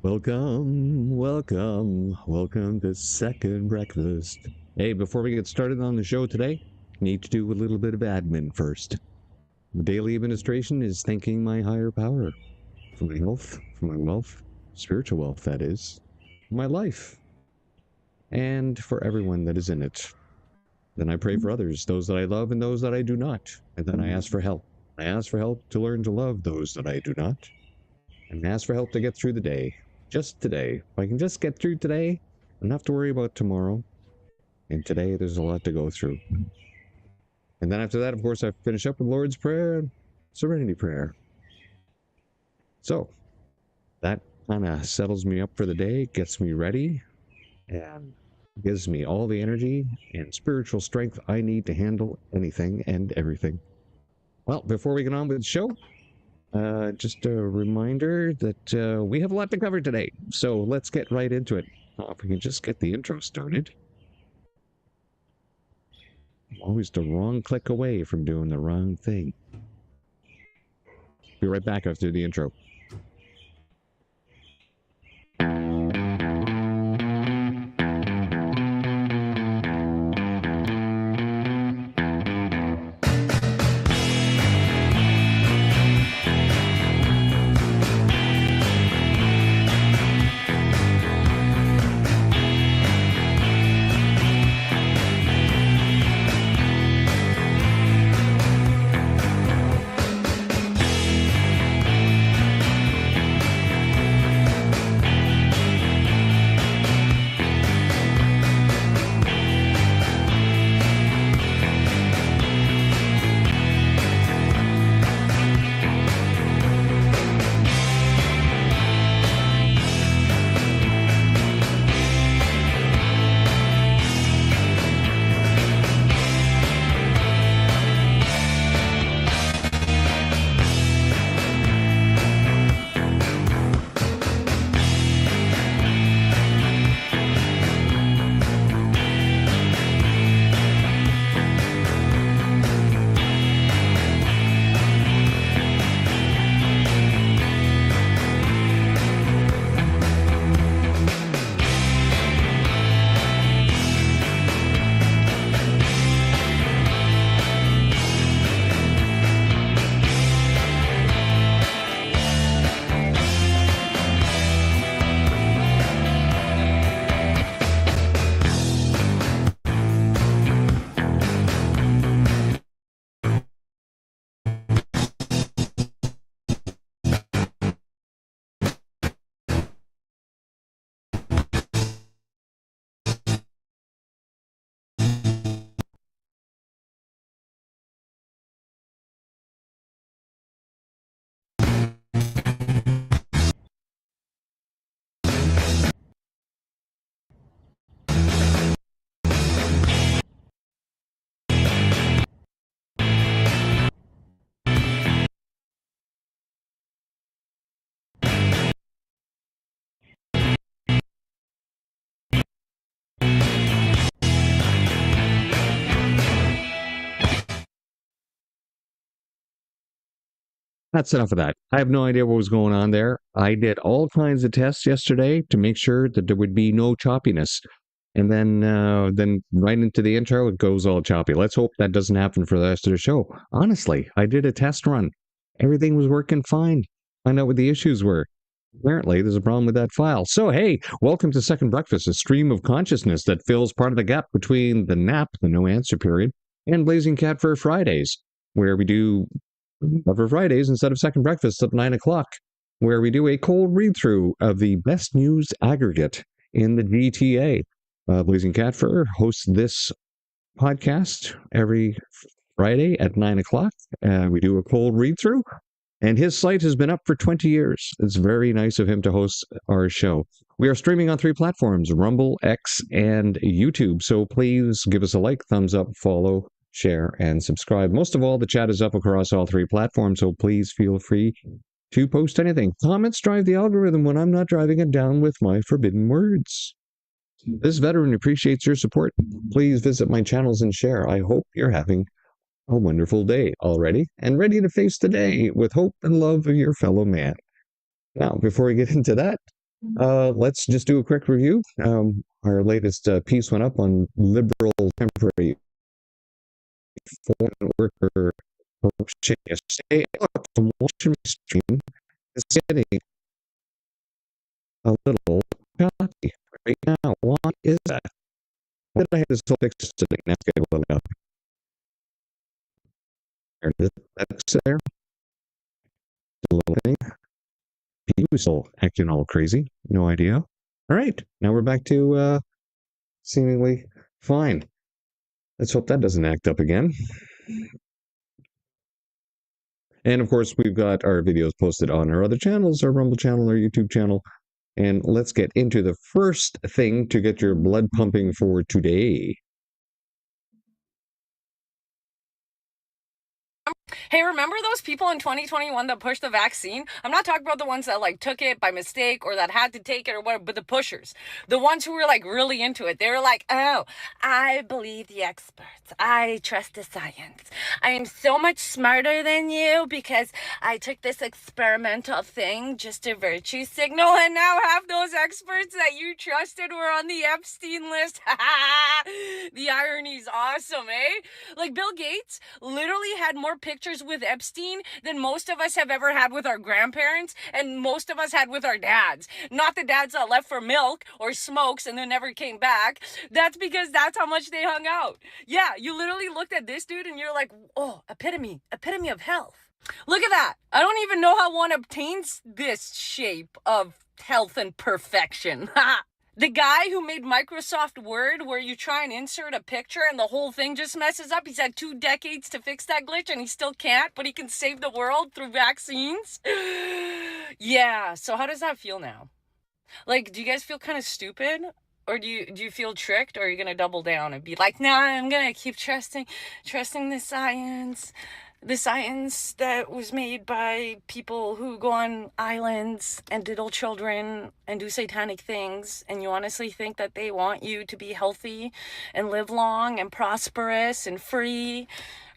Welcome to Second Breakfast. Hey, before we get started on the show today, need to do a little bit of admin first. The daily administration is thanking my higher power for my health, for my wealth, spiritual wealth, that is, my life, and for everyone that is in it. Then I pray for others, those that I love and those that I do not. And then I ask for help. I ask for help to learn to love those that I do not. And ask for help to get through the day. Just today. If I can just get through today, I don't have to worry about tomorrow. And today, there's a lot to go through. And then after that, of course, I finish up with Lord's Prayer and Serenity Prayer. So, that kind of settles me up for the day, gets me ready, and gives me all the energy and spiritual strength I need to handle anything and everything. Well, before we get on with the show, just a reminder that we have a lot to cover today, so let's get right into it. If we can just get the intro started. I'm always the wrong click away from doing the wrong thing. Be right back after the intro. That's enough of that. I have no idea what was going on there. I did all kinds of tests yesterday to make sure that there would be no choppiness. And then right into the intro, it goes all choppy. Let's hope that doesn't happen for the rest of the show. Honestly, I did a test run. Everything was working fine. Find out what the issues were. Apparently, there's a problem with that file. So, hey, welcome to Second Breakfast, a stream of consciousness that fills part of the gap between the nap, the no answer period, and Blazing Cat for Fridays, where we do for Fridays instead of Second Breakfast at 9 o'clock, where we do a cold read-through of the best news aggregate in the GTA. Blazing Cat Fur hosts this podcast every Friday at 9 o'clock. We do a cold read-through, and his site has been up for 20 years. It's very nice of him to host our show. We are streaming on 3 platforms, Rumble, X, and YouTube, so please give us a like, thumbs up, follow, share, and subscribe. Most of all, the chat is up across all 3 platforms, so please feel free to post anything. Comments drive the algorithm when I'm not driving it down with my forbidden words. This veteran appreciates your support. Please visit my channels and share. I hope you're having a wonderful day already and ready to face the day with hope and love of your fellow man. Now, before we get into that, Let's just do a quick review. Our latest piece went up on liberal temporary foreign worker corruption yesterday. From Washington stream is getting a little choppy right now. Why is that? Then I had this whole fix today. Now it's getting a little up. That's there. A little thing. He was still acting all crazy. No idea. All right. Now we're back to seemingly fine. Let's hope that doesn't act up again. And of course, we've got our videos posted on our other channels, our Rumble channel, our YouTube channel. And let's get into the first thing to get your blood pumping for today. Hey, remember those people in 2021 that pushed the vaccine? I'm not talking about the ones that like took it by mistake or that had to take it or whatever, but the pushers. The ones who were like really into it. They were like, oh, I believe the experts. I trust the science. I am so much smarter than you because I took this experimental thing just a virtue signal, and now half those experts that you trusted were on the Epstein list. The irony's awesome, eh? Like Bill Gates literally had more pictures with Epstein than most of us have ever had with our grandparents and most of us had with our dads. Not the dads that left for milk or smokes and then never came back. That's because that's how much they hung out. Yeah, you literally looked at this dude and you're like, oh, epitome of health. Look at that. I don't even know how one obtains this shape of health and perfection. The guy who made Microsoft Word where you try and insert a picture and the whole thing just messes up. He's had 2 decades to fix that glitch and he still can't, but he can save the world through vaccines. Yeah, so how does that feel now? Like, do you guys feel kind of stupid? Or do you feel tricked, or are you gonna double down and be like, nah, I'm gonna keep trusting the science that was made by people who go on islands and diddle children and do satanic things, and you honestly think that they want you to be healthy and live long and prosperous and free,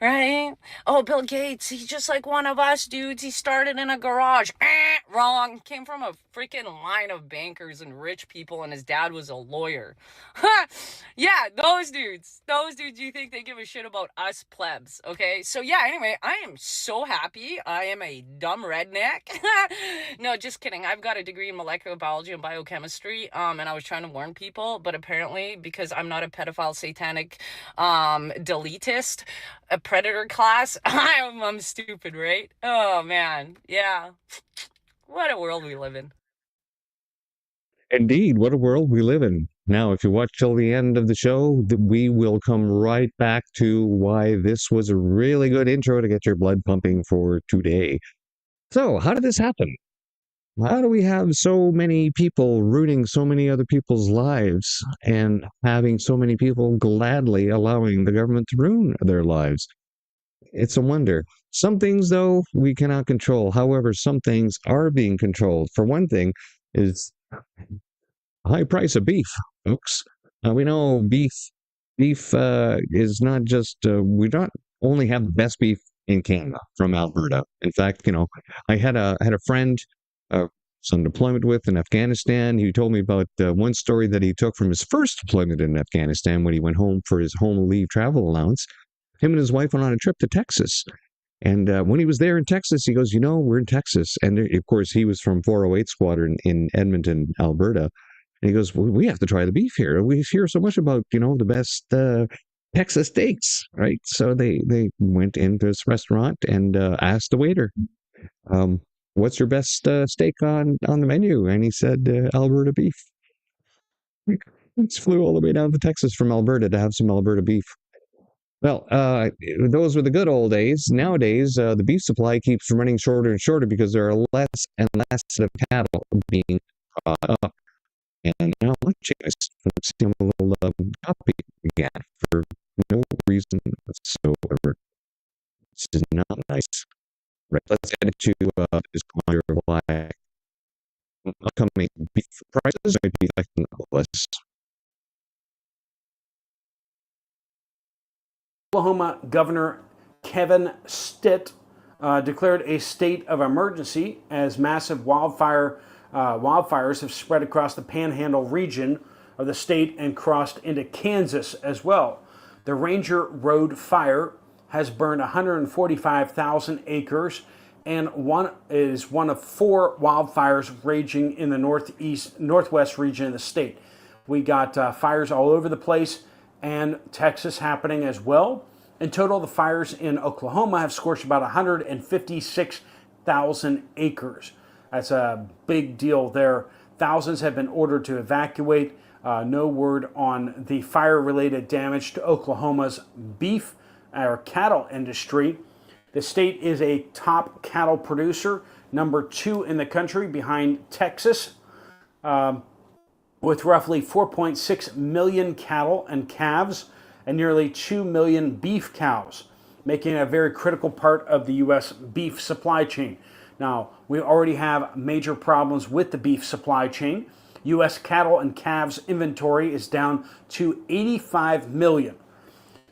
right? Oh, Bill Gates, he's just like one of us dudes. He started in a garage. Wrong. Came from a freaking line of bankers and rich people, and his dad was a lawyer. Yeah, those dudes you think they give a shit about us plebs, okay? So yeah, anyway, I am so happy. I am a dumb redneck. No, just kidding. I've got a degree in molecular biology and biochemistry, and I was trying to warn people, but apparently because I'm not a pedophile satanic deletist, a predator class, I'm stupid, right? Oh man, yeah. What a world we live in. Indeed, what a world we live in. Now, if you watch till the end of the show, we will come right back to why this was a really good intro to get your blood pumping for today. So, how did this happen? How do we have so many people ruining so many other people's lives and having so many people gladly allowing the government to ruin their lives? It's a wonder. Some things, though, we cannot control. However, some things are being controlled. For one thing, is high price of beef, folks. We know beef is not just we don't only have the best beef in Canada from Alberta. In fact, I had a friend some deployment with in Afghanistan. He told me about one story that he took from his first deployment in Afghanistan when he went home for his home leave travel allowance. Him and his wife went on a trip to Texas. And when he was there in Texas, he goes, we're in Texas. And of course, he was from 408 Squadron in Edmonton, Alberta. And he goes, well, we have to try the beef here. We hear so much about, the best Texas steaks, right? So they went into this restaurant and asked the waiter, what's your best steak on the menu? And he said, Alberta beef. He flew all the way down to Texas from Alberta to have some Alberta beef. Well, those were the good old days. Nowadays, the beef supply keeps running shorter and shorter because there are less and less of cattle being caught up. And now, let's see a little copy again for no reason whatsoever. This is not nice. Right, let's get into this wonder of why upcoming beef prices might be affecting us. Oklahoma Governor Kevin Stitt declared a state of emergency as massive wildfire wildfires have spread across the Panhandle region of the state and crossed into Kansas as well. The Ranger Road fire has burned 145,000 acres and is one of 4 wildfires raging in the northwest region of the state. We got fires all over the place, and Texas happening as well. In total, the fires in Oklahoma have scorched about 156,000 acres. That's a big deal there. Thousands have been ordered to evacuate. No word on the fire-related damage to Oklahoma's beef or cattle industry. The state is a top cattle producer, number 2 in the country behind Texas, with roughly 4.6 million cattle and calves and nearly 2 million beef cows, making it a very critical part of the U.S. beef supply chain. Now, we already have major problems with the beef supply chain. U.S. cattle and calves inventory is down to 85 million.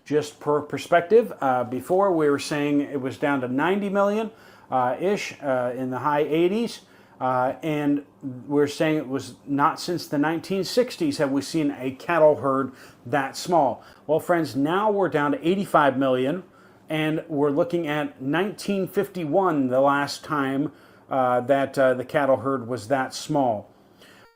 Just per perspective, before we were saying it was down to 90 million ish in the high 80s. And we're saying it was not since the 1960s have we seen a cattle herd that small. Well, friends, now we're down to 85 million, and we're looking at 1951, the last time that the cattle herd was that small.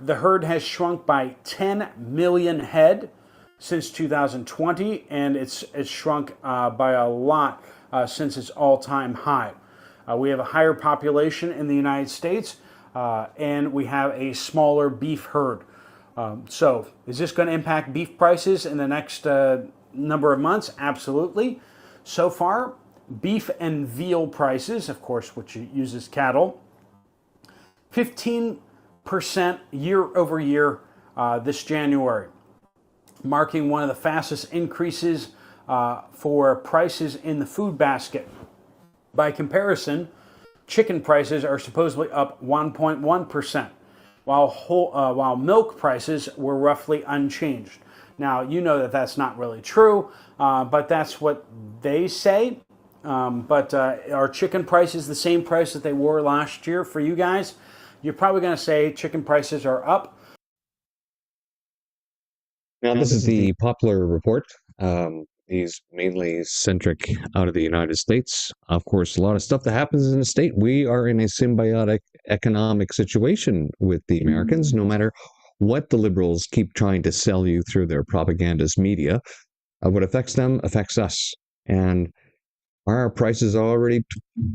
The herd has shrunk by 10 million head since 2020, and it's shrunk by a lot since its all-time high. We have a higher population in the United States, and we have a smaller beef herd. So is this going to impact beef prices in the next number of months? Absolutely. So far, beef and veal prices, of course, which uses cattle, 15% year over year this January, marking one of the fastest increases for prices in the food basket. By comparison, chicken prices are supposedly up 1.1%, while milk prices were roughly unchanged. Now, you know that that's not really true, but that's what they say. But are chicken prices the same price that they were last year for you guys? You're probably going to say chicken prices are up. Now, this is the Popular Report. He's mainly centric out of the United States. Of course, a lot of stuff that happens in the state. We are in a symbiotic economic situation with the Americans, no matter what the liberals keep trying to sell you through their propagandist media. What affects them affects us. And our prices are already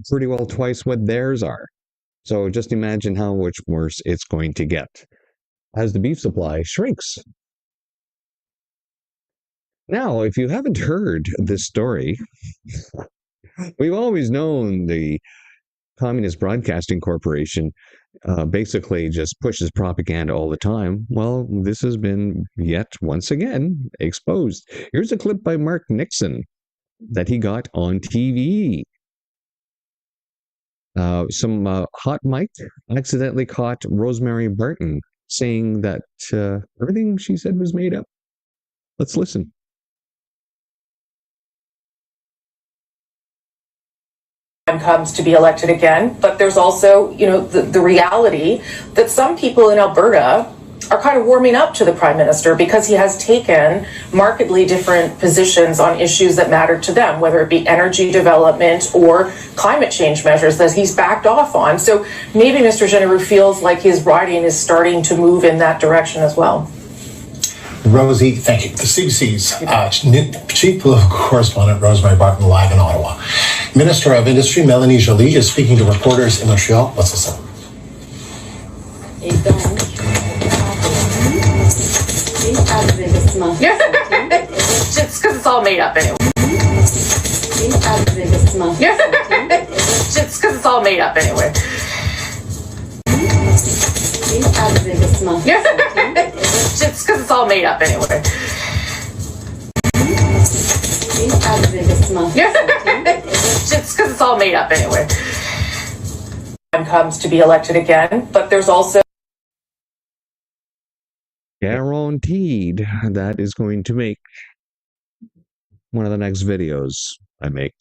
pretty well twice what theirs are. So just imagine how much worse it's going to get as the beef supply shrinks. Now, if you haven't heard this story, we've always known the Communist Broadcasting Corporation basically just pushes propaganda all the time. Well, this has been yet once again exposed. Here's a clip by Mark Nixon that he got on TV. Some hot mic accidentally caught Rosemary Barton saying that everything she said was made up. Let's listen. Comes to be elected again, but there's also, the reality that some people in Alberta are kind of warming up to the Prime Minister because he has taken markedly different positions on issues that matter to them, whether it be energy development or climate change measures that he's backed off on. So maybe Mr. Generoux feels like his riding is starting to move in that direction as well. Rosie, thank you. The CBC's Chief Political Correspondent Rosemary Barton live in Ottawa. Minister of Industry Melanie Joly is speaking to reporters in Montreal. Let's listen. Just because it's all made up anyway. Just because it's all made up anyway. Just because it's all made up anyway. Just because it's all made up anyway. Comes to be elected again, but there's also Guaranteed that is going to make one of the next videos I make.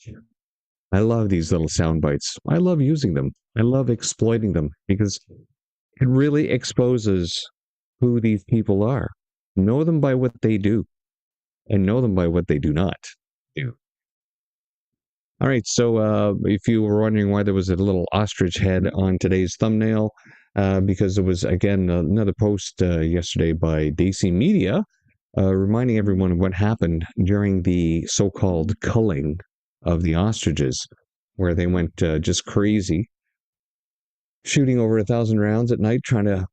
I love these little sound bites. I love using them. I love exploiting them because it really exposes who these people are. Know them by what they do, and know them by what they do not do. All right, so if you were wondering why there was a little ostrich head on today's thumbnail, because there was, again, another post yesterday by Daisy Media reminding everyone of what happened during the so-called culling of the ostriches, where they went just crazy, shooting over 1,000 rounds at night trying to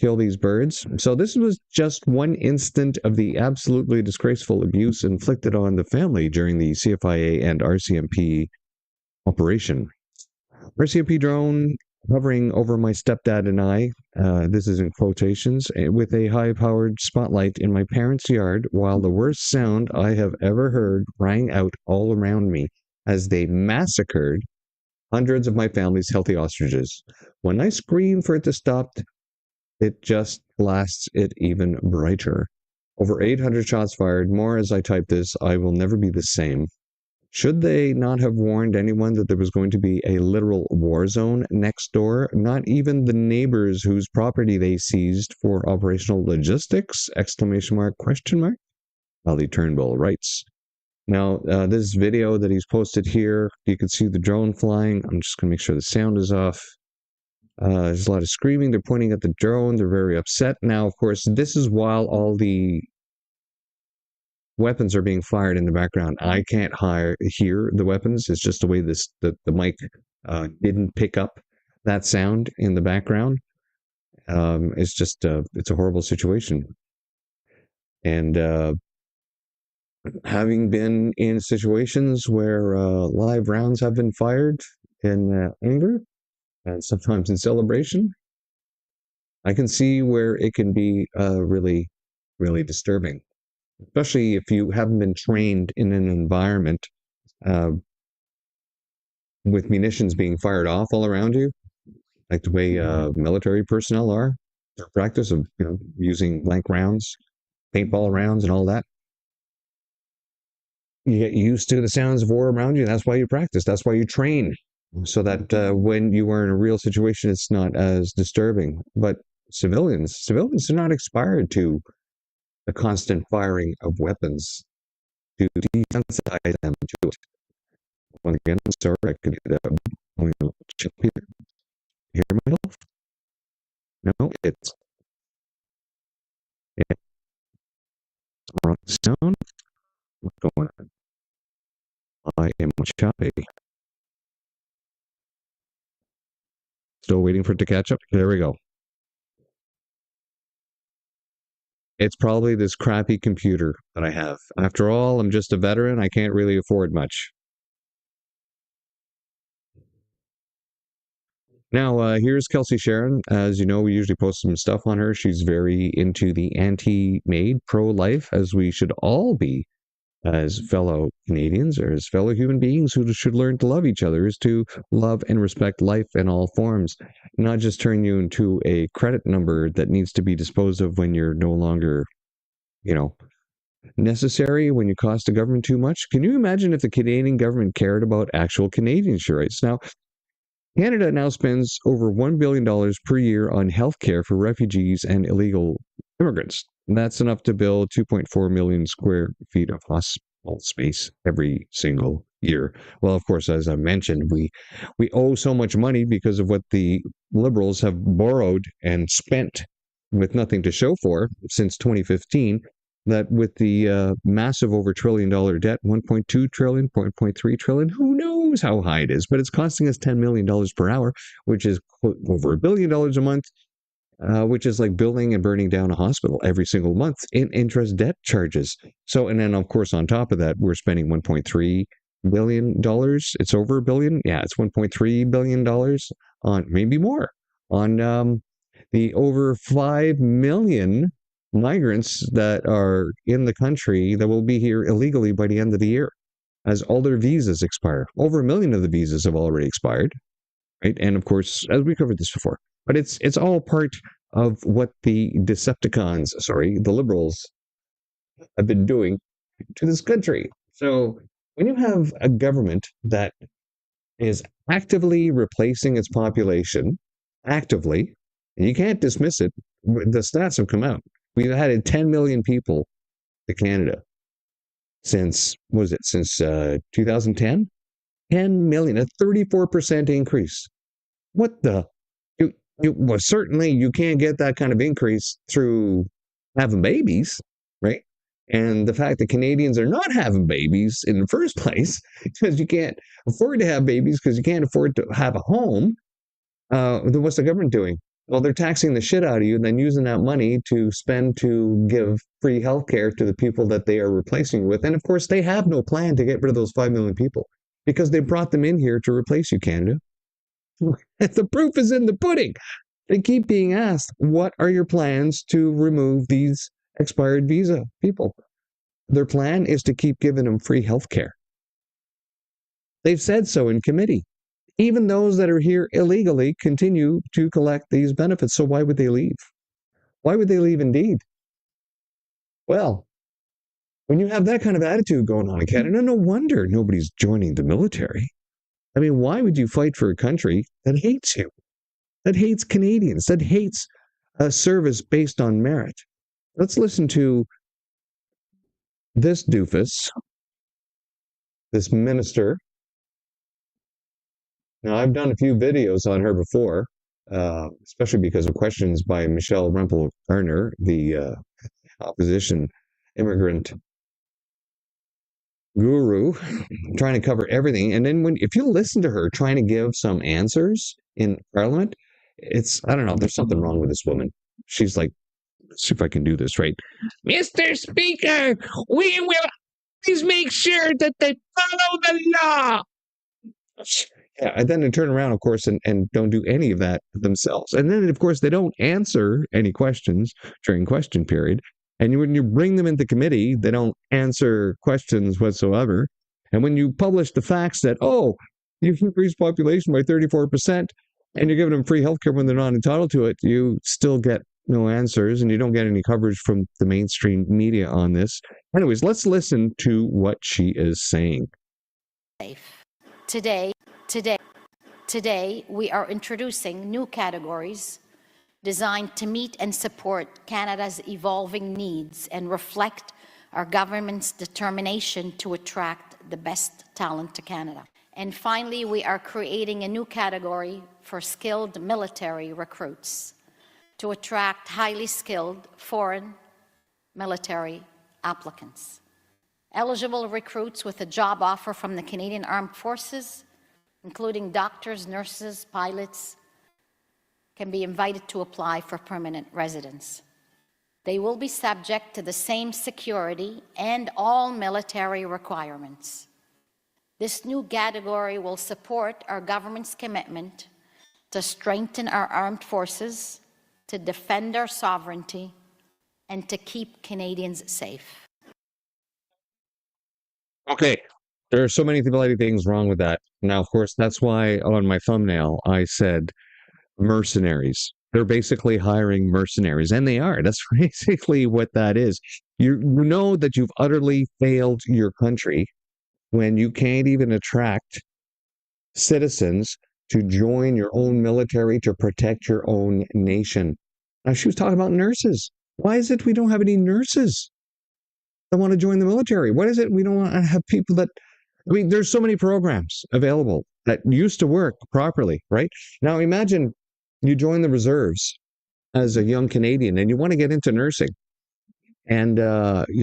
kill these birds. So this was just one instant of the absolutely disgraceful abuse inflicted on the family during the CFIA and RCMP operation. RCMP drone hovering over my stepdad and I, this is in quotations, with a high-powered spotlight in my parents' yard, while the worst sound I have ever heard rang out all around me as they massacred hundreds of my family's healthy ostriches. When I screamed for it to stop, it just blasts it even brighter. Over 800 shots fired, more as I type this. I will never be the same. Should they not have warned anyone that there was going to be a literal war zone next door? Not even the neighbors whose property they seized for operational logistics? Exclamation mark, question mark? Ali Turnbull writes. Now, this video that he's posted here, you can see the drone flying. I'm just going to make sure the sound is off. There's a lot of screaming. They're pointing at the drone. They're very upset. Now, of course, this is while all the weapons are being fired in the background. I can't hear the weapons. It's just the way the mic didn't pick up that sound in the background. It's just it's a horrible situation. And having been in situations where live rounds have been fired in anger, and sometimes in celebration, I can see where it can be really, really disturbing, especially if you haven't been trained in an environment with munitions being fired off all around you, like the way military personnel are. Their practice of using blank rounds, paintball rounds, and all that. You get used to the sounds of war around you. That's why you practice. That's why you train, so that when you are in a real situation, it's not as disturbing. But civilians are not expired to the constant firing of weapons to desensitize them to it. Once again, I'm sorry, I could chip here. Hear myself? No, it's wrong sound. What's going on? I am choppy. Still waiting for it to catch up. There we go. It's probably this crappy computer that I have. After all, I'm just a veteran. I can't really afford much. Now, here's Kelsey Sharon. As you know, we usually post some stuff on her. She's very into the anti-MAID, pro-life, as we should all be as fellow Canadians or as fellow human beings who should learn to love each other, is to love and respect life in all forms, not just turn you into a credit number that needs to be disposed of when you're no longer, necessary, when you cost the government too much. Can you imagine if the Canadian government cared about actual Canadian rights? Now, Canada now spends over $1 billion per year on healthcare for refugees and illegal immigrants. And that's enough to build 2.4 million square feet of hospital space every single year. Well, of course, as I mentioned, we owe so much money because of what the Liberals have borrowed and spent with nothing to show for since 2015, that with the massive over $1 trillion debt, 1.2 trillion, 0.3 trillion, who knows how high it is, but it's costing us $10 million per hour, which is over $1 billion a month, which is like building and burning down a hospital every single month in interest debt charges. So, and then of course, on top of that, we're spending $1.3 billion. It's over $1 billion. Yeah, it's $1.3 billion on, maybe more, on the over 5 million migrants that are in the country that will be here illegally by the end of the year, as all their visas expire. Over 1 million of the visas have already expired, right? And of course, as we covered this before, but it's all part of what the the Liberals have been doing to this country. So when you have a government that is actively replacing its population, actively, And you can't dismiss it. The stats have come out. We've added 10 million people to Canada since 2010? 10 million, a 34% increase. What the? Well, certainly you can't get that kind of increase through having babies, right? And the fact that Canadians are not having babies in the first place because you can't afford to have babies because you can't afford to have a home, then what's the government doing? Well, they're taxing the shit out of you and then using that money to spend to give free health care to the people that they are replacing with. And of course, they have no plan to get rid of those 5 million people because they brought them in here to replace you, Canada. The proof is in the pudding. They keep being asked, what are your plans to remove these expired visa people? Their plan is to keep giving them free health care. They've said so in committee. Even those that are here illegally continue to collect these benefits. So why would they leave? Why would they leave indeed? Well, when you have that kind of attitude going on in Canada, no wonder nobody's joining the military. I mean, why would you fight for a country that hates you, that hates Canadians, that hates a service based on merit? Let's listen to this doofus, this minister. Now, I've done a few videos on her before, especially because of questions by Michelle Rempel-Garner, the opposition immigrant guru, trying to cover everything. And then if you listen to her trying to give some answers in Parliament, I don't know, there's something wrong with this woman. She's like, let's see if I can do this right. Mr. Speaker, we will always make sure that they follow the law. Yeah, and then they turn around, of course, and don't do any of that themselves. And then, of course, they don't answer any questions during question period. And when you bring them into committee, they don't answer questions whatsoever. And when you publish the facts that, you've increased population by 34%, and you're giving them free healthcare when they're not entitled to it, you still get no answers, and you don't get any coverage from the mainstream media on this. Anyways, let's listen to what she is saying. Today, we are introducing new categories designed to meet and support Canada's evolving needs and reflect our government's determination to attract the best talent to Canada. And finally, we are creating a new category for skilled military recruits to attract highly skilled foreign military applicants. Eligible recruits with a job offer from the Canadian Armed Forces, including doctors, nurses, pilots, can be invited to apply for permanent residence. They will be subject to the same security and all military requirements. This new category will support our government's commitment to strengthen our armed forces, to defend our sovereignty, and to keep Canadians safe. Okay, there are so many bloody things wrong with that. Now, of course, that's why on my thumbnail I said mercenaries. They're basically hiring mercenaries, and they are. That's basically what that is. You know that you've utterly failed your country when you can't even attract citizens to join your own military to protect your own nation. Now, she was talking about nurses. Why is it we don't have any nurses that want to join the military? What is it we don't want to have people that, there's so many programs available that used to work properly, right? Now imagine you join the reserves as a young Canadian and you want to get into nursing. And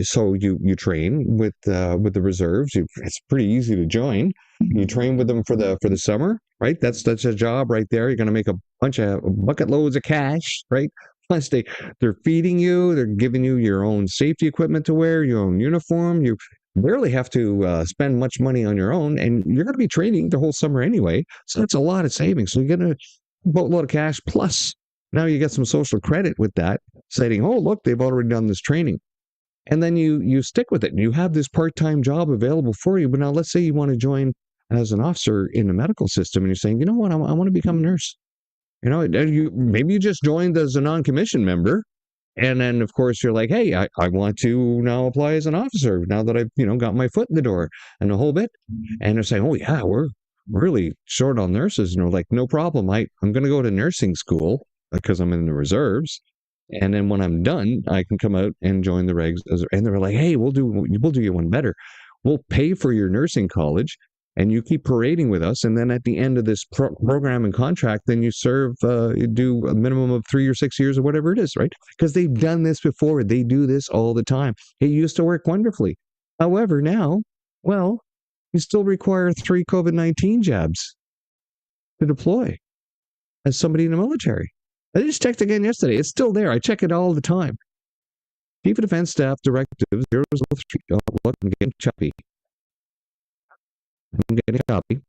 so you train with the reserves. It's pretty easy to join. You train with them for the summer, right? That's a job right there. You're going to make a bucket loads of cash, right? Plus they're feeding you. They're giving you your own safety equipment to wear, your own uniform. You barely have to spend much money on your own, and you're going to be training the whole summer anyway. So that's a lot of savings. So you get a boatload of cash plus. Now you get some social credit with that, saying, oh, look, they've already done this training. And then you stick with it. And you have this part-time job available for you. But now let's say you want to join as an officer in the medical system and you're saying, you know what, I want to become a nurse. Maybe you just joined as a non-commissioned member. And then, of course, you're like, hey, I want to now apply as an officer now that I've, got my foot in the door and the whole bit. And they're saying, oh, yeah, we're really short on nurses. And we're like, no problem. I'm going to go to nursing school. because I'm in the reserves. And then when I'm done, I can come out and join the regs. And they're like, "Hey, we'll do you one better. We'll pay for your nursing college, and you keep parading with us. And then at the end of this program and contract, then you do a minimum of 3 or 6 years or whatever it is, right? Because they've done this before. They do this all the time. It used to work wonderfully. However, now, well, you still require 3 COVID-19 jabs to deploy as somebody in the military. I just checked again yesterday. It's still there. I check it all the time. Chief of Defense Staff Directive 003. Oh, look, I'm getting choppy. I'm getting choppy.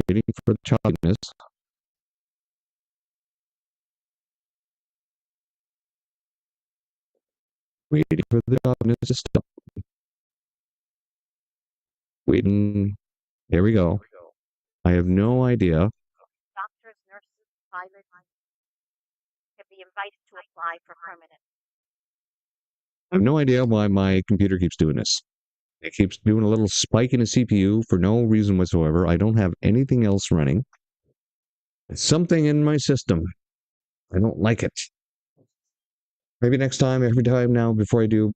Waiting for the choppiness. Waiting for the choppiness to stop. Waiting. There we go. I have no idea. Doctors, nurses, pilots can be invited to apply for permanent. I have no idea why my computer keeps doing this. It keeps doing a little spike in the CPU for no reason whatsoever. I don't have anything else running. It's something in my system. I don't like it. Maybe next time, every time now, before I do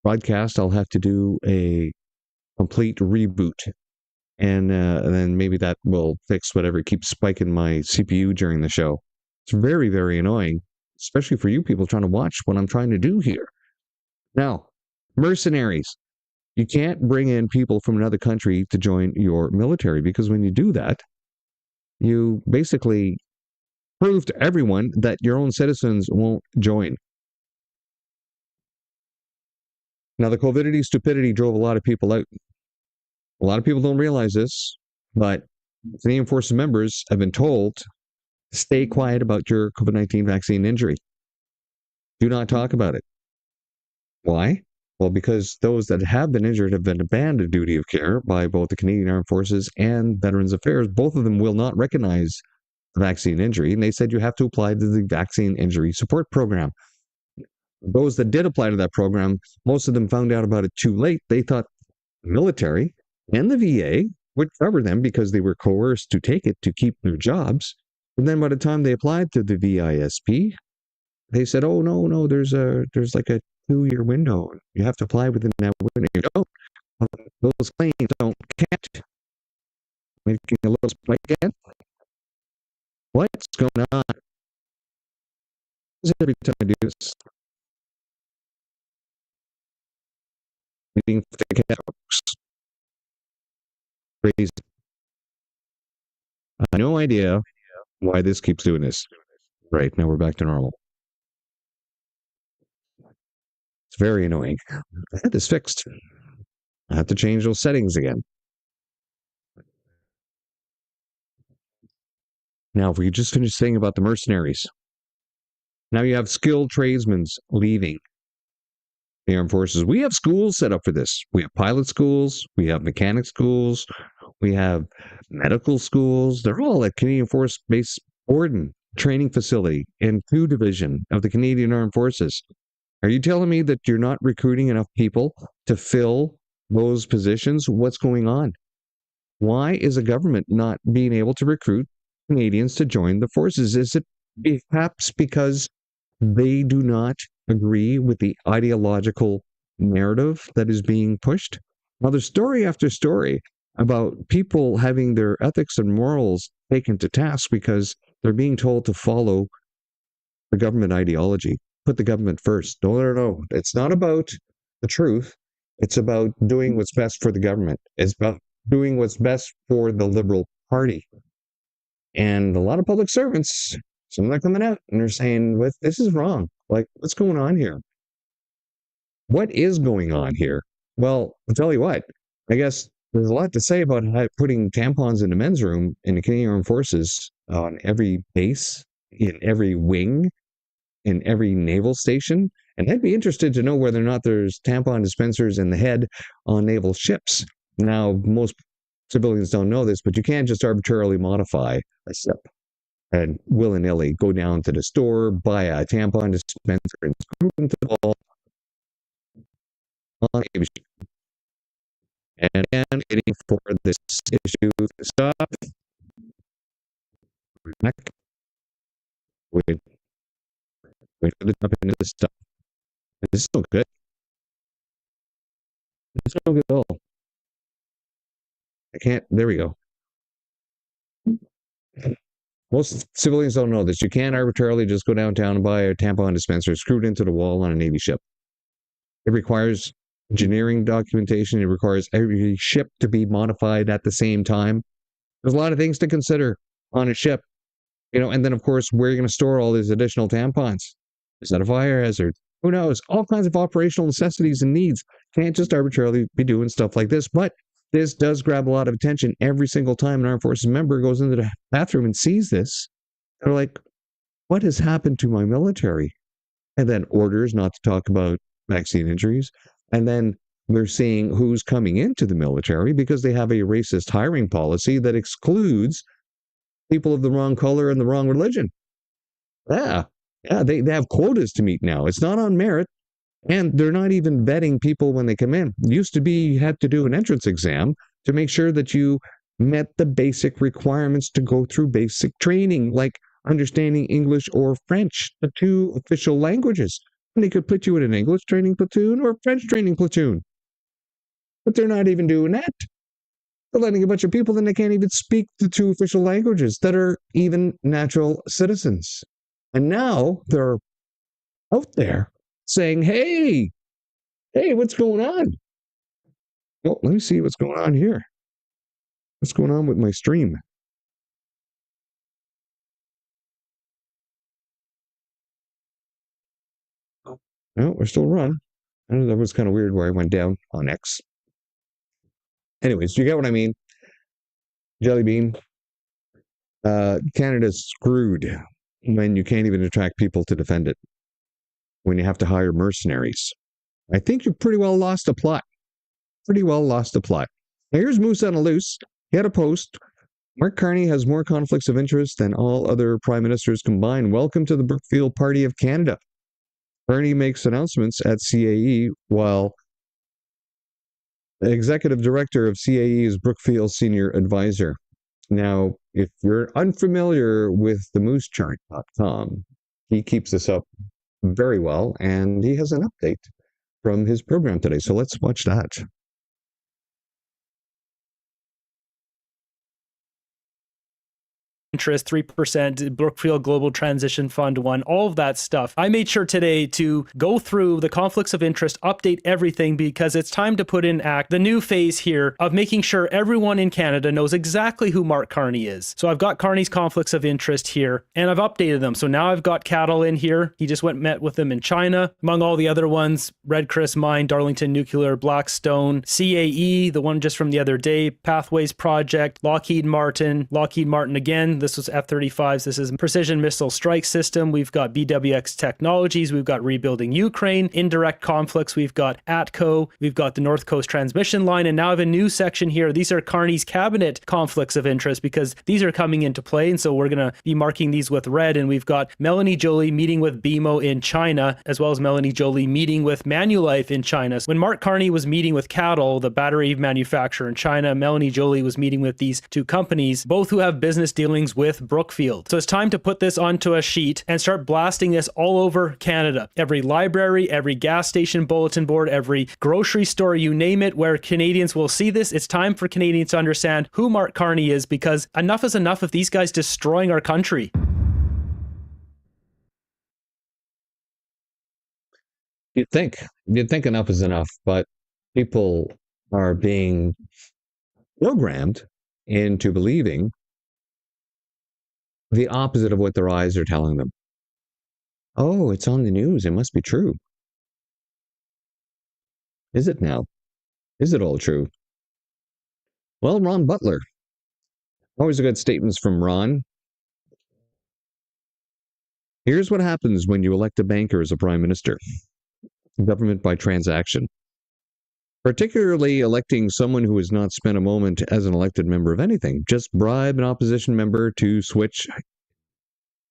broadcast, I'll have to do a complete reboot. And then maybe that will fix whatever keeps spiking my CPU during the show. It's very, very annoying, especially for you people trying to watch what I'm trying to do here. Now, mercenaries. You can't bring in people from another country to join your military, because when you do that, you basically prove to everyone that your own citizens won't join. Now, the COVIDity stupidity drove a lot of people out. A lot of people don't realize this, but Canadian Forces members have been told to stay quiet about your COVID-19 vaccine injury. Do not talk about it. Why? Well, because those that have been injured have been abandoned duty of care by both the Canadian Armed Forces and Veterans Affairs. Both of them will not recognize the vaccine injury, and they said you have to apply to the Vaccine Injury Support Program. Those that did apply to that program, most of them found out about it too late. They thought the military and the VA would cover them because they were coerced to take it to keep their jobs. And then by the time they applied to the VISP, they said, "Oh no, there's like a 2-year window. You have to apply within that window." You don't. Those claims don't count. Making a little spike again. What's going on? Every time I do this, meeting the folks. Crazy. I have no idea why this keeps doing this. Right, now we're back to normal. It's very annoying. I had this fixed. I have to change those settings again. Now, if we could just finish saying about the mercenaries. Now you have skilled tradesmen leaving the armed forces. We have schools set up for this. We have pilot schools. We have mechanic schools. We have medical schools. They're all at Canadian Force Base Borden training facility in 2 Division of the Canadian Armed Forces. Are you telling me that you're not recruiting enough people to fill those positions? What's going on? Why is the government not being able to recruit Canadians to join the forces? Is it perhaps because they do not agree with the ideological narrative that is being pushed? Now, there's story after story about people having their ethics and morals taken to task because they're being told to follow the government ideology. Put the government first. No. It's not about the truth. It's about doing what's best for the government. It's about doing what's best for the Liberal Party. And a lot of public servants, some of them are coming out and they're saying, this is wrong. Like, what's going on here? What is going on here? Well, I'll tell you what, I guess there's a lot to say about putting tampons in the men's room in the Canadian Armed Forces on every base, in every wing, in every naval station. And I'd be interested to know whether or not there's tampon dispensers in the head on naval ships. Now, most civilians don't know this, but you can't just arbitrarily modify a ship and willy-nilly go down to the store, buy a tampon dispenser, and screw into the wall on a Navy ship. And again, waiting for this issue to stop. Neck. Wait, wait for the jump into this stuff. This is so good. It's so good at all. I can't. There we go. Most civilians don't know this. You can't arbitrarily just go downtown and buy a tampon dispenser screwed into the wall on a Navy ship. It requires engineering documentation. It requires every ship to be modified at the same time. There's a lot of things to consider on a ship, and then of course, where you're going to store all these additional tampons. Is that a fire hazard? Who knows? All kinds of operational necessities and needs. Can't just arbitrarily be doing stuff like this, but this does grab a lot of attention every single time an armed forces member goes into the bathroom and sees this. They're like, what has happened to my military? And then orders not to talk about vaccine injuries. And then they're seeing who's coming into the military because they have a racist hiring policy that excludes people of the wrong color and the wrong religion. Yeah, they have quotas to meet now. It's not on merit. And they're not even vetting people when they come in. It used to be you had to do an entrance exam to make sure that you met the basic requirements to go through basic training, like understanding English or French, the two official languages. And they could put you in an English training platoon or a French training platoon. But they're not even doing that. They're letting a bunch of people in they can't even speak the two official languages that are even natural citizens. And now they're out there saying, hey, what's going on? Well, let me see what's going on here. What's going on with my stream? No, we're still running. I know that was kind of weird where I went down on X. Anyways, you get what I mean? Jelly bean. Canada's screwed when you can't even attract people to defend it. When you have to hire mercenaries. I think you pretty well lost the plot. Now here's Moose on a Loose. He had a post. Mark Carney has more conflicts of interest than all other prime ministers combined. Welcome to the Brookfield Party of Canada. Carney makes announcements at CAE while the executive director of CAE is Brookfield's senior advisor. Now, if you're unfamiliar with the moosechart.com, he keeps this up very well, and he has an update from his program today. So let's watch that. Interest 3%, Brookfield Global Transition Fund 1, all of that stuff. I made sure today to go through the conflicts of interest, update everything, because it's time to put in act the new phase here of making sure everyone in Canada knows exactly who Mark Carney is. So I've got Carney's conflicts of interest here, and I've updated them. So now I've got cattle in here. He just met with them in China. Among all the other ones, Red Chris Mine, Darlington Nuclear, Blackstone, CAE, the one just from the other day, Pathways Project, Lockheed Martin again. This was F-35s. This is Precision Missile Strike System. We've got BWX Technologies. We've got Rebuilding Ukraine. Indirect conflicts. We've got ATCO. We've got the North Coast Transmission Line. And now I have a new section here. These are Carney's cabinet conflicts of interest because these are coming into play. And so we're going to be marking these with red. And we've got Melanie Joly meeting with BMO in China, as well as Melanie Joly meeting with Manulife in China. When Mark Carney was meeting with CATL, the battery manufacturer in China, Melanie Joly was meeting with these two companies, both who have business dealings with Brookfield. So it's time to put this onto a sheet and start blasting this all over Canada. Every library, every gas station bulletin board, every grocery store, you name it, where Canadians will see this. It's time for Canadians to understand who Mark Carney is, because enough is enough of these guys destroying our country. You'd think enough is enough, but people are being programmed into believing the opposite of what their eyes are telling them. Oh, it's on the news. It must be true. Is it now? Is it all true? Well, Ron Butler. Always a good statements from Ron. Here's what happens when you elect a banker as a prime minister. Government by transaction. Particularly electing someone who has not spent a moment as an elected member of anything. Just bribe an opposition member to switch,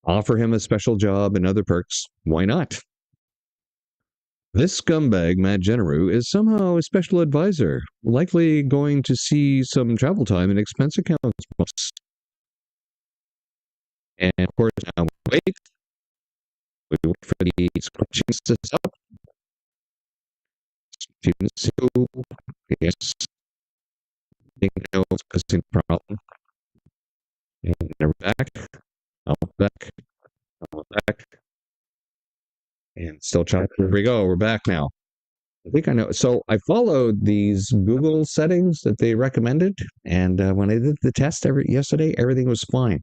offer him a special job and other perks. Why not? This scumbag, Matt Generoux, is somehow a special advisor, likely going to see some travel time and expense accounts. And of course, now we wait for the questions to stop. Students who, yes, think no, it's a problem. And they're back, I'm back, I'm back. And still trying. Here we go. We're back now. I think I know. So I followed these Google settings that they recommended, and when I did the test yesterday, everything was fine.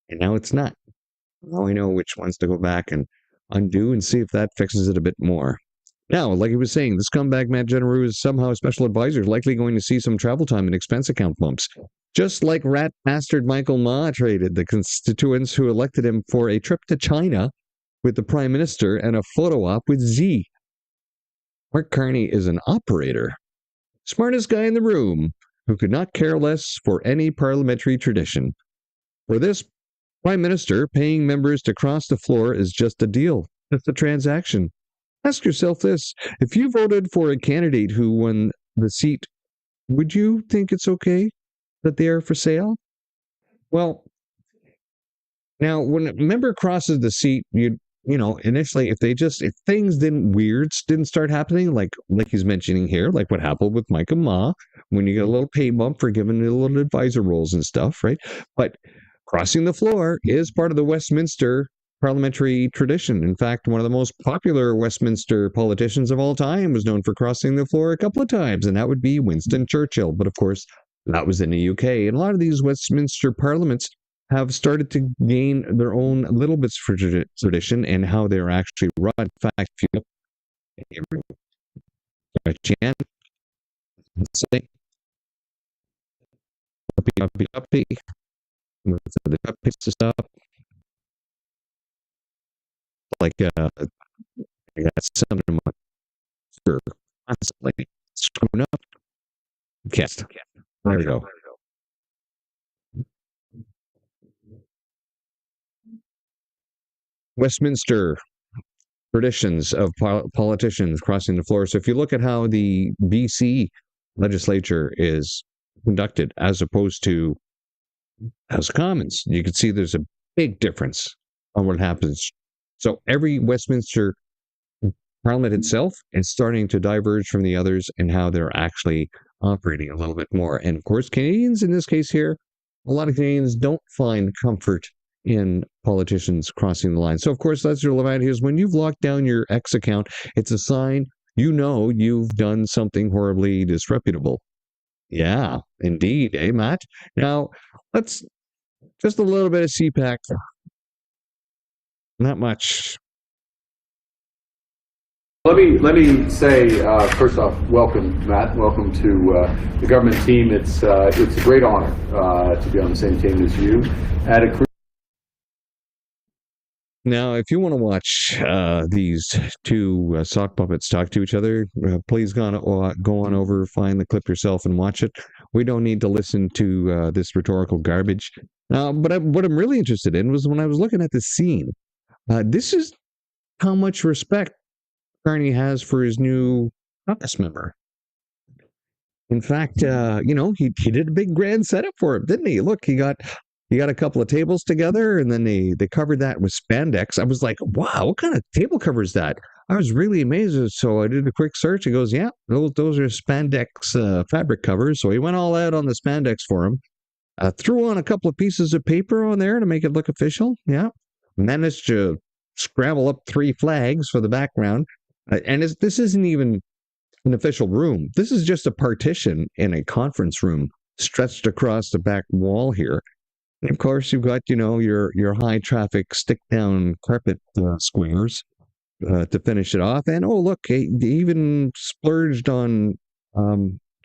And now it's not. Now I know which ones to go back and undo and see if that fixes it a bit more. Now, like he was saying, the scumbag Matt Generoux is somehow a special advisor, likely going to see some travel time and expense account bumps. Just like rat bastard Michael Ma traded the constituents who elected him for a trip to China with the Prime Minister and a photo op with Z. Mark Carney is an operator, smartest guy in the room, who could not care less for any parliamentary tradition. For this Prime Minister, paying members to cross the floor is just a deal, just a transaction. Ask yourself this: if you voted for a candidate who won the seat, would you think it's okay that they are for sale? Well, now when a member crosses the seat, initially if things didn't start happening, like he's mentioning here, like what happened with Micah Ma, when you get a little pay bump for giving a little advisor roles and stuff, right? But crossing the floor is part of the Westminster parliamentary tradition. In fact, one of the most popular Westminster politicians of all time was known for crossing the floor a couple of times, and that would be Winston Churchill. But of course, that was in the UK. And a lot of these Westminster parliaments have started to gain their own little bits of tradition and how they're actually run. In fact, if you look at Jan, let's say, the cupcakes to stop. Like, I got some of my constantly screwing up. Cast. There we go. Westminster traditions of politicians crossing the floor. So if you look at how the BC legislature is conducted as opposed to House of Commons, you can see there's a big difference on what happens. So every Westminster Parliament itself is starting to diverge from the others in how they're actually operating a little bit more. And of course, Canadians in this case here, a lot of Canadians don't find comfort in politicians crossing the line. So of course, that's relevant here is when you've locked down your X account, it's a sign you've done something horribly disreputable. Yeah, indeed, eh, Matt? Now, let's just a little bit of CPAC. Not much. Let me say first off, welcome, Matt. Welcome to the government team. It's a great honor to be on the same team as you. Now, if you want to watch these two sock puppets talk to each other, please go on over, find the clip yourself, and watch it. We don't need to listen to this rhetorical garbage. But what I'm really interested in was when I was looking at the scene. This is how much respect Carney has for his new caucus member. In fact, he did a big grand setup for him, didn't he? Look, he got a couple of tables together, and then they covered that with spandex. I was like, wow, what kind of table cover is that? I was really amazed. So I did a quick search. He goes, yeah, those are spandex fabric covers. So he went all out on the spandex for him. Threw on a couple of pieces of paper on there to make it look official. Yeah. Managed to scramble up 3 flags for the background. And this isn't even an official room. This is just a partition in a conference room stretched across the back wall here. And of course, you've got, your high traffic stick down carpet squares to finish it off. And oh, look, they even splurged on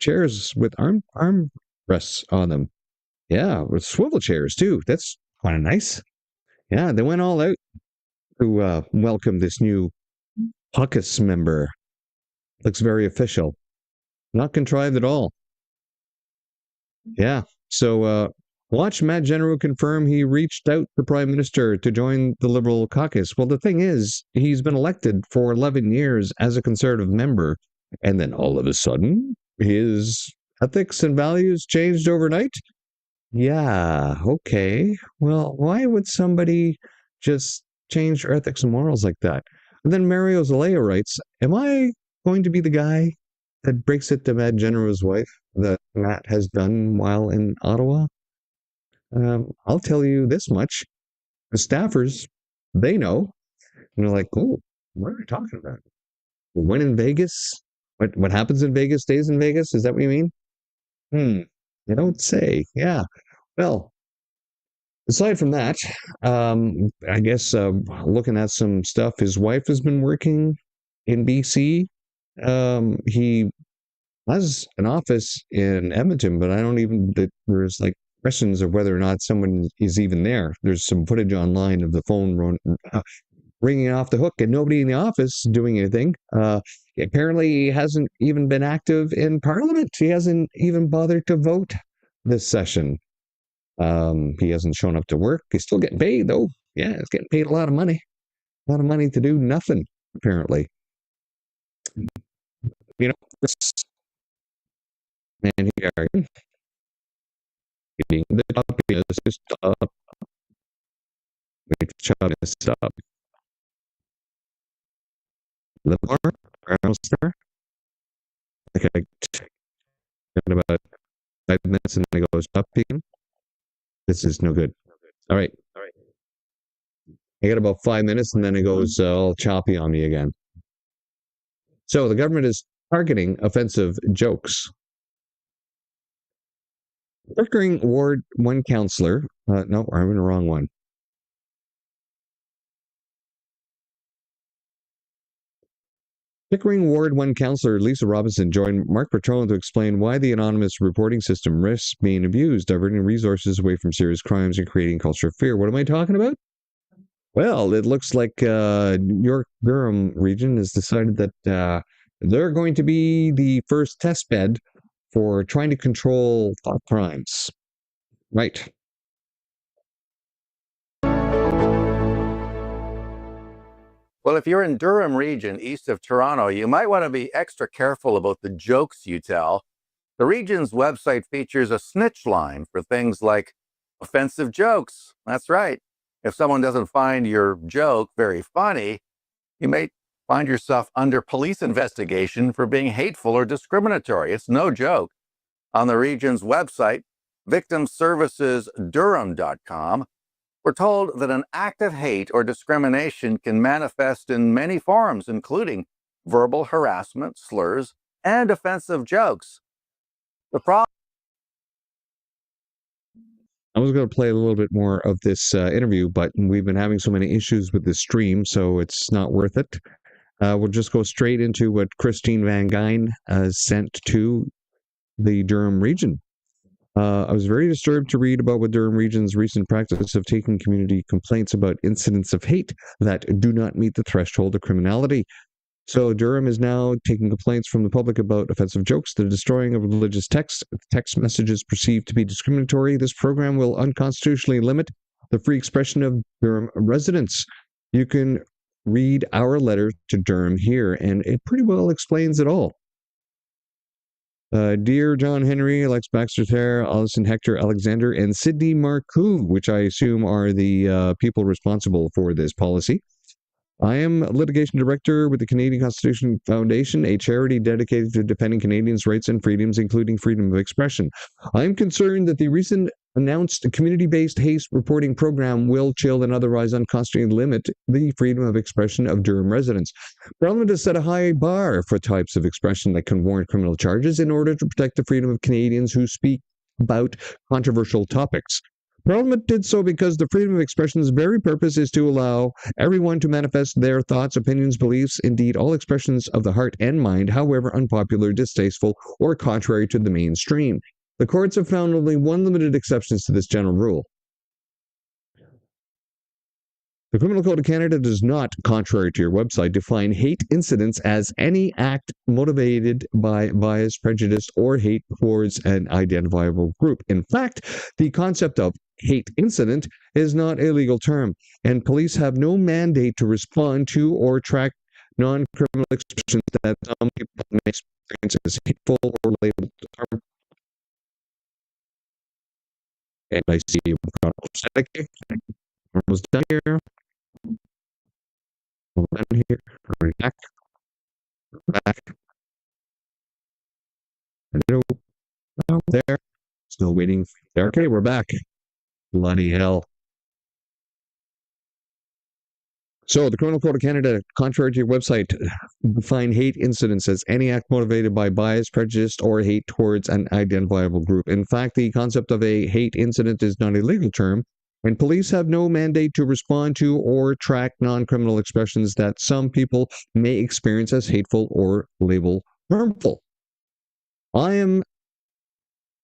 chairs with arm rests on them. Yeah, with swivel chairs too. That's kind of nice. Yeah, they went all out to welcome this new caucus member. Looks very official. Not contrived at all. Yeah. So watch Matt Generoux confirm he reached out to Prime Minister to join the Liberal caucus. Well, the thing is, he's been elected for 11 years as a Conservative member, and then all of a sudden, his ethics and values changed overnight. Yeah, okay. Well, why would somebody just change their ethics and morals like that? And then Mario Zelaya writes, am I going to be the guy that breaks it to Mad Generoux's wife that Matt has done while in Ottawa? I'll tell you this much. The staffers, they know. And they're like, oh, what are we talking about? When in Vegas? What happens in Vegas stays in Vegas? Is that what you mean? Hmm. You don't say. Yeah. Well, aside from that, I guess looking at some stuff, his wife has been working in BC. He has an office in Edmonton, but I don't even, there's like questions of whether or not someone is even there. There's some footage online of the phone ringing off the hook and nobody in the office doing anything. Apparently, he hasn't even been active in Parliament. He hasn't even bothered to vote this session. He hasn't shown up to work. He's still getting paid, though. Yeah, he's getting paid a lot of money. A lot of money to do nothing, apparently. You know, this man here, getting the top is just up. Wait, shut this up. The more almost there. Like I got about 5 minutes and then it goes up again. This is no good. All right. I got about 5 minutes and then it goes all choppy on me again. So the government is targeting offensive jokes. Pickering Ward 1 councillor. No, I'm in the wrong one. Pickering Ward 1 councillor Lisa Robinson joined Mark Petrollo to explain why the anonymous reporting system risks being abused, diverting resources away from serious crimes and creating culture of fear. What am I talking about? Well, it looks like York Durham region has decided that they're going to be the first test bed for trying to control thought crimes. Right. Well, if you're in Durham region, east of Toronto, you might want to be extra careful about the jokes you tell. The region's website features a snitch line for things like offensive jokes. That's right. If someone doesn't find your joke very funny, you may find yourself under police investigation for being hateful or discriminatory. It's no joke. On the region's website, victimservicesdurham.com, we're told that an act of hate or discrimination can manifest in many forms, including verbal harassment, slurs, and offensive jokes. The problem. I was going to play a little bit more of this interview, but we've been having so many issues with the stream, so it's not worth it. We'll just go straight into what Christine Van Gyn sent to the Durham region. I was very disturbed to read about what Durham region's recent practice of taking community complaints about incidents of hate that do not meet the threshold of criminality. So Durham is now taking complaints from the public about offensive jokes, the destroying of religious text messages perceived to be discriminatory. This program will unconstitutionally limit the free expression of Durham residents. You can read our letter to Durham here, and it pretty well explains it all. Dear John Henry, Alex Baxter, Alison Hector Alexander, and Sydney Marcoux, which I assume are the people responsible for this policy. I am litigation director with the Canadian Constitution Foundation, a charity dedicated to defending Canadians' rights and freedoms, including freedom of expression. I am concerned that the recent announced community-based hate reporting program will chill and otherwise unconstitutionally limit the freedom of expression of Durham residents. Parliament has set a high bar for types of expression that can warrant criminal charges in order to protect the freedom of Canadians who speak about controversial topics. Parliament did so because the freedom of expression's very purpose is to allow everyone to manifest their thoughts, opinions, beliefs, indeed all expressions of the heart and mind, however unpopular, distasteful, or contrary to the mainstream. The courts have found only one limited exception to this general rule. The Criminal Code of Canada does not, contrary to your website, define hate incidents as any act motivated by bias, prejudice, or hate towards an identifiable group. In fact, the concept of hate incident is not a legal term, and police have no mandate to respond to or track non-criminal expressions that some people may experience as hateful or labeled harmful. And I see we've got static. Almost done here. Done here. Right back. Back. Hello. Oh, there. Still waiting. There. Okay, we're back. Bloody hell. So, the Criminal Code of Canada, contrary to your website, define hate incidents as any act motivated by bias, prejudice, or hate towards an identifiable group. In fact, the concept of a hate incident is not a legal term, and police have no mandate to respond to or track non-criminal expressions that some people may experience as hateful or label harmful. I am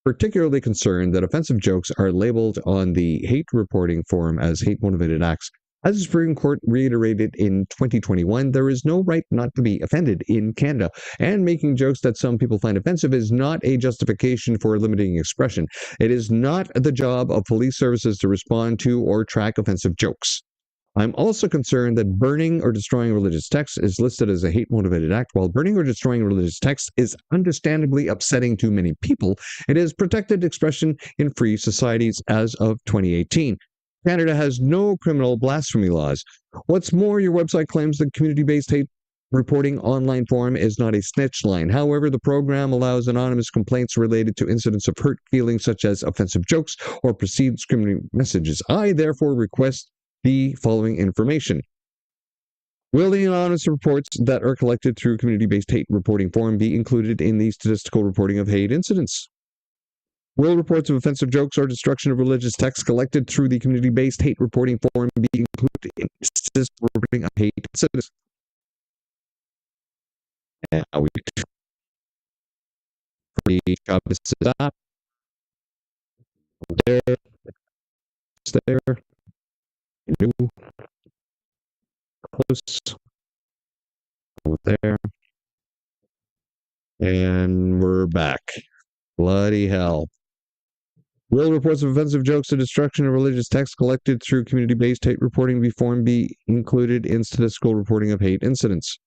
particularly concerned that offensive jokes are labeled on the hate reporting form as hate-motivated acts. As the Supreme Court reiterated in 2021, there is no right not to be offended in Canada, and making jokes that some people find offensive is not a justification for limiting expression. It is not the job of police services to respond to or track offensive jokes. I'm also concerned that burning or destroying religious texts is listed as a hate-motivated act. While burning or destroying religious texts is understandably upsetting to many people, it is protected expression in free societies as of 2018. Canada has no criminal blasphemy laws. What's more, your website claims the community-based hate reporting online forum is not a snitch line. However, the program allows anonymous complaints related to incidents of hurt feelings such as offensive jokes or perceived discriminating messages. I therefore request the following information. Will the anonymous reports that are collected through community-based hate reporting forum be included in the statistical reporting of hate incidents? Will reports of offensive jokes or destruction of religious texts collected through the community-based hate reporting forum be included in the statistical reporting of hate incidents? Now we free job is up. There, it's there. New, close, there, and we're back. Bloody hell. Will reports of offensive jokes or destruction of religious texts collected through community-based hate reporting form be included in statistical reporting of hate incidents?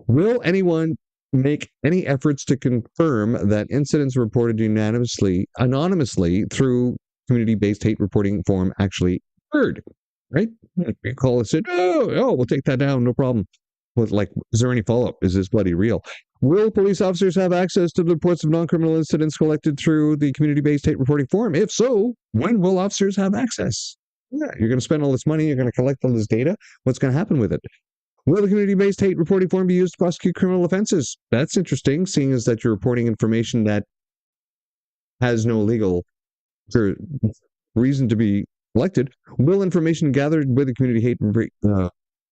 Will anyone make any efforts to confirm that incidents reported anonymously through community-based hate reporting form actually occurred? Right? We call it, oh, we'll take that down, no problem. But like, is there any follow-up? Is this bloody real? Will police officers have access to the reports of non-criminal incidents collected through the community-based hate reporting forum? If so, when will officers have access? Yeah, you're going to spend all this money, you're going to collect all this data. What's going to happen with it? Will the community-based hate reporting form be used to prosecute criminal offenses? That's interesting, seeing as that you're reporting information that has no legal reason to be collected. Will information gathered with the community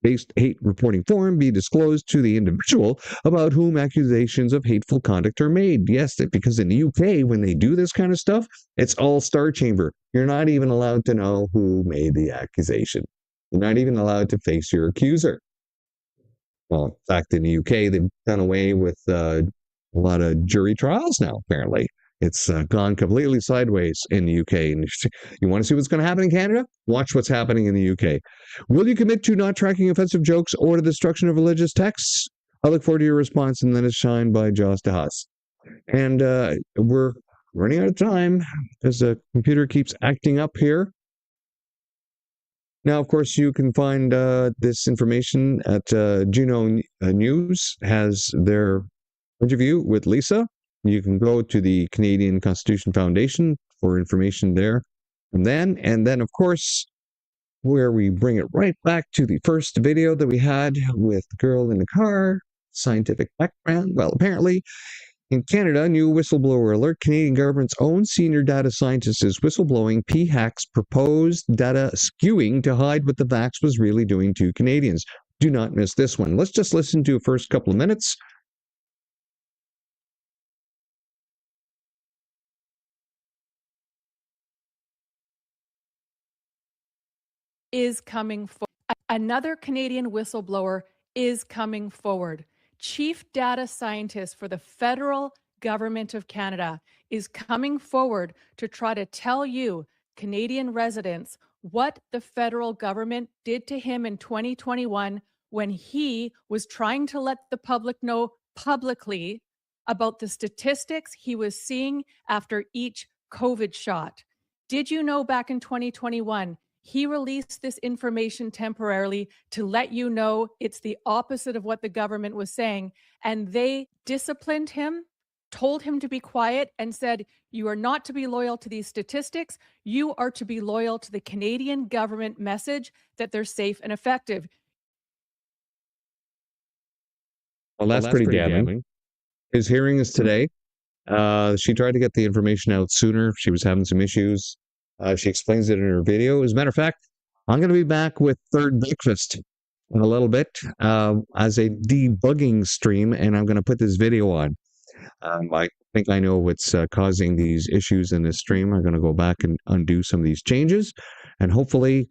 based hate reporting form be disclosed to the individual about whom accusations of hateful conduct are made? Yes, because in the UK, when they do this kind of stuff, it's all star chamber. You're not even allowed to know who made the accusation. You're not even allowed to face your accuser. Well, in fact, in the UK, they've done away with a lot of jury trials now, apparently. It's gone completely sideways in the UK. And you want to see what's going to happen in Canada? Watch what's happening in the UK. Will you commit to not tracking offensive jokes or the destruction of religious texts? I look forward to your response, and then it's shined by Joss DeHaas. And we're running out of time as the computer keeps acting up here. Now, of course, you can find this information at Generoux News has their interview with Lisa. You can go to the Canadian Constitution Foundation for information there. And then, of course, where we bring it right back to the first video that we had with the girl in the car, scientific background. Well, apparently, in Canada, new whistleblower alert. Canadian government's own senior data scientist is whistleblowing PHAC's proposed data skewing to hide what the vax was really doing to Canadians. Do not miss this one. Let's just listen to the first couple of minutes. Is coming forward. Another Canadian whistleblower is coming forward. Chief data scientist for the federal government of Canada is coming forward to try to tell you, Canadian residents, what the federal government did to him in 2021 when he was trying to let the public know publicly about the statistics he was seeing after each COVID shot. Did you know back in 2021, he released this information temporarily to let you know it's the opposite of what the government was saying. And they disciplined him, told him to be quiet, and said, you are not to be loyal to these statistics. You are to be loyal to the Canadian government message that they're safe and effective. Well, that's pretty damning. His hearing is today. She tried to get the information out sooner. She was having some issues. She explains it in her video. As a matter of fact, I'm going to be back with Third Breakfast in a little bit as a debugging stream, and I'm going to put this video on. I think I know what's causing these issues in this stream. I'm going to go back and undo some of these changes, and hopefully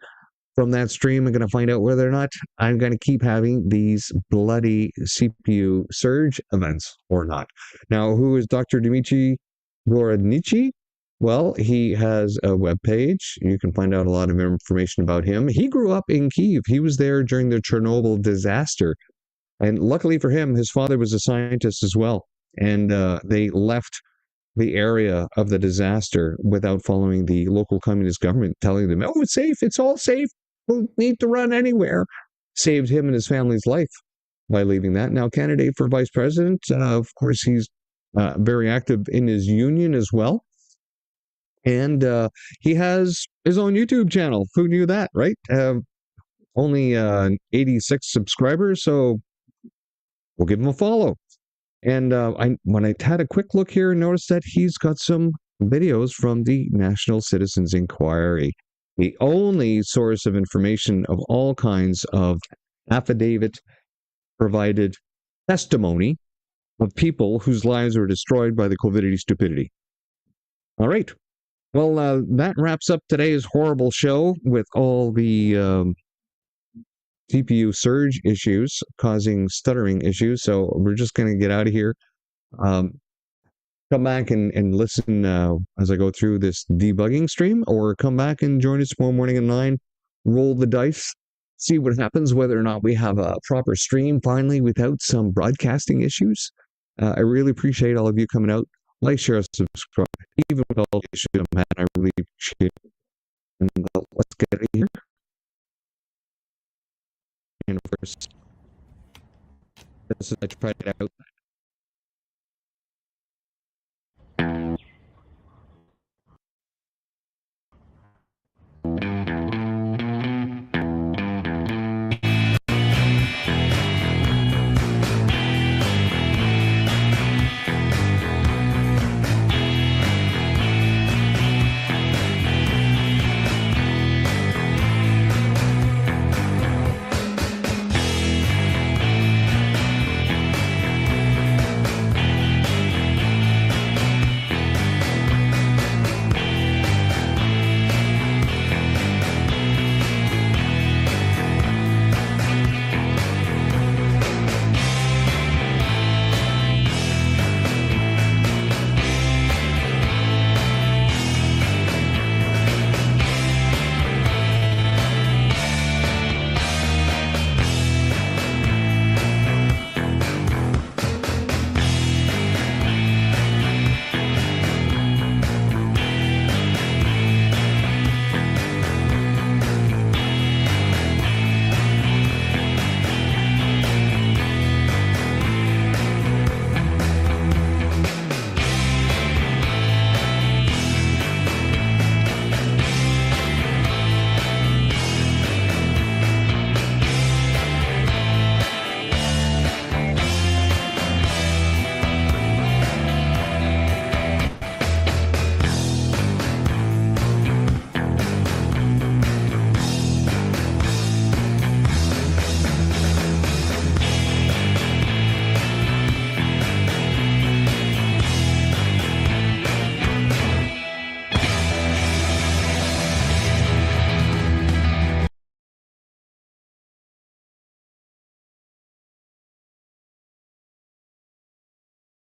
from that stream, I'm going to find out whether or not I'm going to keep having these bloody CPU surge events or not. Now, who is Dr. Dmitry Gorodnichi? Well, he has a webpage. You can find out a lot of information about him. He grew up in Kyiv. He was there during the Chernobyl disaster. And luckily for him, his father was a scientist as well. And they left the area of the disaster without following the local communist government telling them, oh, it's safe, it's all safe, don't need to run anywhere. Saved him and his family's life by leaving that. Now, candidate for vice president, of course, he's very active in his union as well. And he has his own YouTube channel. Who knew that, right? Only 86 subscribers, so we'll give him a follow. And when I had a quick look here, and noticed that he's got some videos from the National Citizens Inquiry, the only source of information of all kinds of affidavit provided testimony of people whose lives were destroyed by the COVIDity stupidity. All right. Well, that wraps up today's horrible show with all the CPU surge issues causing stuttering issues. So we're just going to get out of here. Come back and listen as I go through this debugging stream, or come back and join us tomorrow morning at 9. Roll the dice, see what happens, whether or not we have a proper stream finally without some broadcasting issues. I really appreciate all of you coming out. Like, share, subscribe. Even with all the issues I'm having, I really appreciate it. And let's get out of here. And first, this is I tried it out.